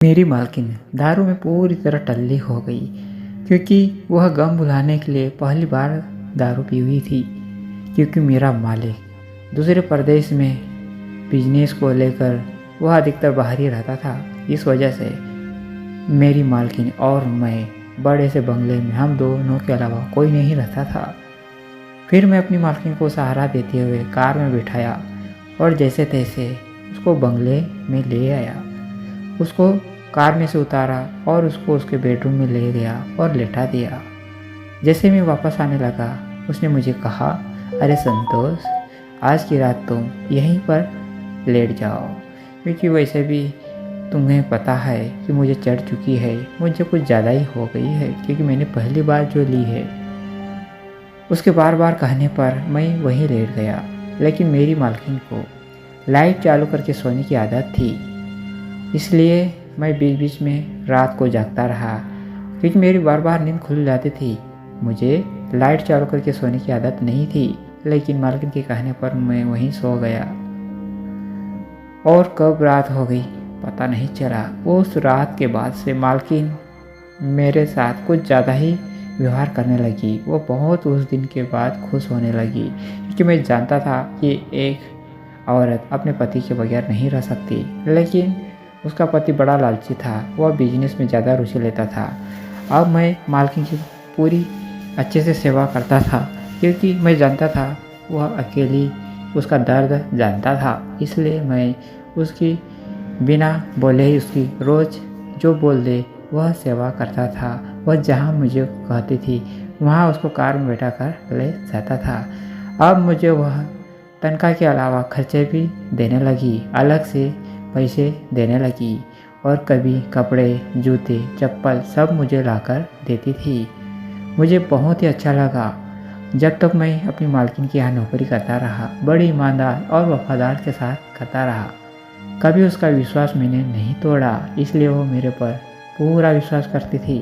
मेरी मालकिन दारू में पूरी तरह टल्ली हो गई क्योंकि वह गम भुलाने के लिए पहली बार दारू पी हुई थी। क्योंकि मेरा मालिक दूसरे प्रदेश में बिजनेस को लेकर वह अधिकतर बाहर ही रहता था। इस वजह से मेरी मालकिन और मैं बड़े से बंगले में हम दोनों के अलावा कोई नहीं रहता था। फिर मैं अपनी मालकिन को सहारा देते हुए कार में बिठाया और जैसे तैसे उसको बंगले में ले आया। उसको कार में से उतारा और उसको उसके बेडरूम में ले गया और लेटा दिया। जैसे मैं वापस आने लगा उसने मुझे कहा, अरे संतोष, आज की रात तुम यहीं पर लेट जाओ, क्योंकि वैसे भी तुम्हें पता है कि मुझे चढ़ चुकी है, मुझे कुछ ज़्यादा ही हो गई है क्योंकि मैंने पहली बार जो ली है। उसके बार बार कहने पर मैं वहीं लेट गया। लेकिन मेरी मालकिन को लाइट चालू करके सोने की आदत थी, इसलिए मैं बीच बीच में रात को जागता रहा क्योंकि मेरी बार बार नींद खुल जाती थी। मुझे लाइट चालू करके सोने की आदत नहीं थी, लेकिन मालकिन के कहने पर मैं वहीं सो गया और कब रात हो गई पता नहीं चला। उस रात के बाद से मालकिन मेरे साथ कुछ ज़्यादा ही व्यवहार करने लगी। वो बहुत उस दिन के बाद खुश होने लगी क्योंकि मैं जानता था कि एक औरत अपने पति के बगैर नहीं रह सकती। लेकिन उसका पति बड़ा लालची था, वह बिजनेस में ज़्यादा रुचि लेता था। अब मैं मालकिन की पूरी अच्छे से सेवा करता था क्योंकि मैं जानता था वह अकेली उसका दर्द जानता था। इसलिए मैं उसकी बिना बोले ही उसकी रोज़ जो बोल दे वह सेवा करता था। वह जहाँ मुझे कहती थी वहाँ उसको कार में बैठा कर ले जाता था। अब मुझे वह तनख्वाह के अलावा खर्चे भी देने लगी, अलग से पैसे देने लगी और कभी कपड़े, जूते, चप्पल सब मुझे लाकर देती थी। मुझे बहुत ही अच्छा लगा जब तक मैं अपनी मालकिन के यहाँ नौकरी करता रहा। बड़ी ईमानदार और वफादार के साथ करता रहा। कभी उसका विश्वास मैंने नहीं तोड़ा, इसलिए वो मेरे पर पूरा विश्वास करती थी।